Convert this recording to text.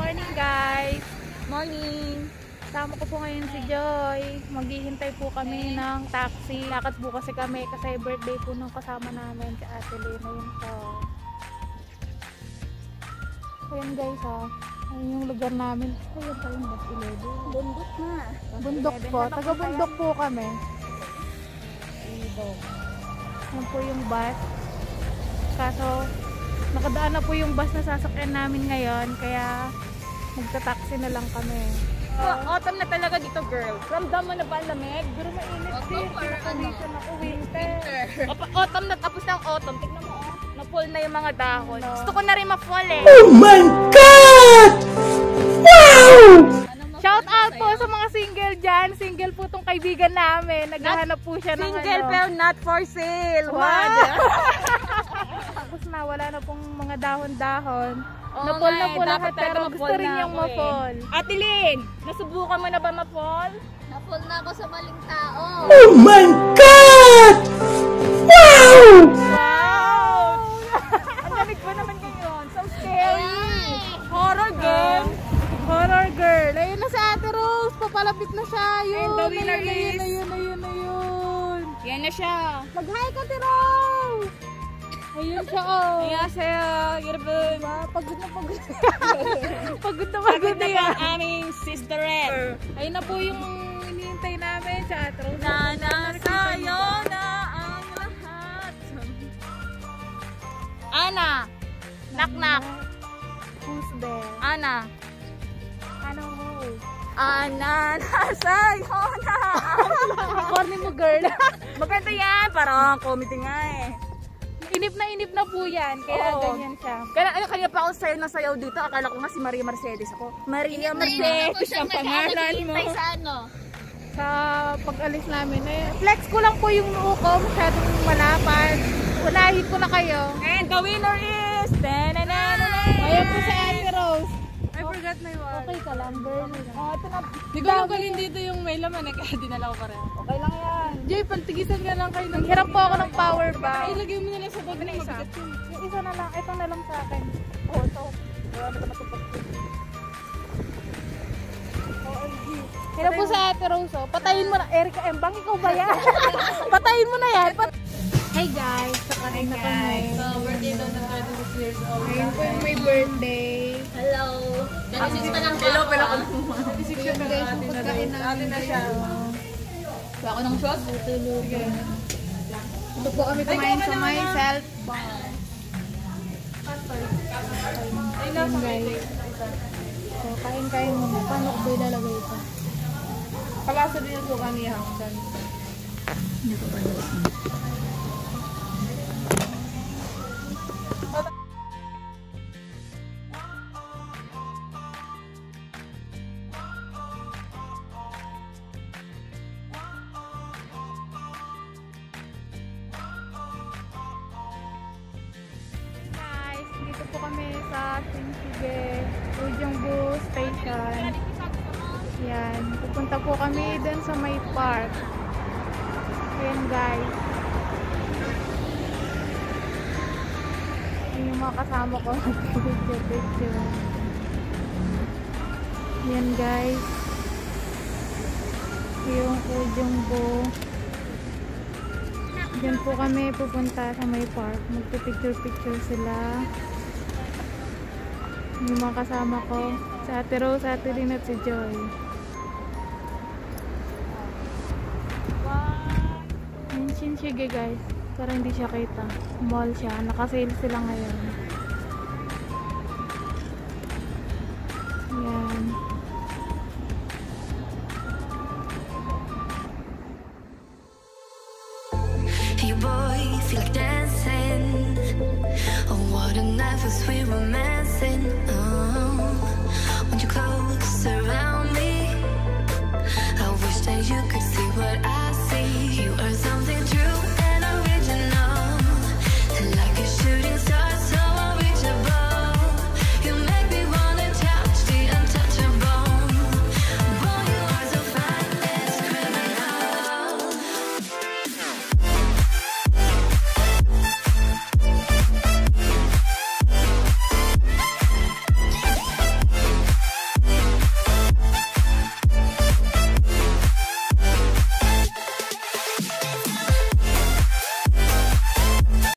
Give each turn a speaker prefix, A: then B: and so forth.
A: morning guys! Morning! Kasama ko po ngayon si Joy. Maghihintay po kami ng taxi. Lakad po kasi kami kasi birthday po nung kasama namin si Ate Lena yun po. Ayan guys ha. Ayun yung lugar namin. Ayun pa yung bus 11.
B: Bundok na.
A: Bundok po. Taga bundok po kami. Yan po yung bus. Kaso nakadaan na po yung bus na sasakyan namin ngayon. Kaya magta-taxi na lang kami. Autumn na talaga dito, girl. Ramdam mo na ba ang lamig? Pero mainit din. Pinaka-condition ako, winter. Autumn na, tapos ng autumn. Tignan mo, na-fall na yung mga dahon. Gusto ko na rin ma-fall eh.
C: Oh my God! Wow!
A: Shout out po sa mga single dyan. Single po tong kaibigan namin. Naghahanap po siya ng
B: Single pero not for sale.
A: Wow! Tapos na, wala na pong mga dahon-dahon. Na-fall na po lahat pero gusto rin yung ma-fall. Ate Lynn, nasubukan mo na ba ma-fall?
B: Na-fall na ako sa maling tao.
C: Oh my God! Wow!
A: Wow! Ang lamig pa naman ngayon. So scary. Horror girl. Horror girl. Ayun na si Ate Rose. Papalapit na siya. Yun.
B: And the winner is...
A: Ayun.
B: Yan na siya.
A: Mag-hi ka, Ate Rose. Ayun siya, oh.
B: Ayan siya. Girbun.
A: Pagod na pagod. Pagod na
B: Pagod na
A: yan.
B: ang aming sisterette.
A: Ayun na po yung hinihintay namin sa Ate Rose.
B: Sa'yo na ang lahat. Ana. Knock-knock.
A: Who's there?
B: Ana.
A: Ano mo?
B: Ana, sa'yo na.
A: Corny mo, girl.
B: Maganda yan. Parang comedy nga eh.
A: Inip na po yan. Kaya ganyan siya.
B: Kaya pa ako sayo na sayaw dito. Akala ko nga si Maria Mercedes ako. Maria Mercedes ang pangalan mo.
A: Sa pag-alis namin, flex ko lang po yung noo ko. Masyadong malapad. Unahin ko na kayo.
B: And the winner is...
A: Ayan po sa Ate Rose.
B: I forgot my one.
A: Okay ka lang, girl. Ito na.
B: Hindi ko lang galing dito yung may laman eh. Kaya dinala ko pa rin.
A: Okay lang yan.
B: Jay, pantigisan nga lang kayo.
A: Naghiram po ako ng power bank.
B: Ay, lagay mo na lang sa bag na isa.
A: Yung isa na lang. Ito na lang sa akin. Oo, ito. Wala na matupag. OMG. Hirap po sa Ate Rose. Oh. Patayin mo na. Erika Embang, ikaw ba yan? Patayin mo na yan. Hey guys, sakain na kami.
B: So, birthday daw ng 26 years old.
A: Ayun po yung may birthday.
B: Hello. 26 pa lang. Hello, pero ako naman.
A: 26 yun guys, yung pagkain namin.
B: Ate na siya. So, ako ng shot? Sige.
A: Ito po kami kumain sa my self bar. Ayun guys. So, kain-kain muna. Paano ko ba ilalagay ito?
B: Palasa din yung suka niya.
A: Hindi ko pa nasin. Dito po kami sa Shinjuge Ujungbu Station. Yan. Pupunta po kami dun sa may park. Ayan guys. Ayan yung mga kasama ko. Picture. Yan guys. Yung Ujungbu. Diyan po kami pupunta sa may park. Magpipicture-picture sila. Yung mga kasama ko. Si Ate Rose, Ate Lynn at si Joy. Yung Shinjuge guys. Pero hindi siya kita. Mall siya. Nakasale sila ngayon. Yan.
D: Hey boy, feel like dancing. Oh, what a night for sweet romancing.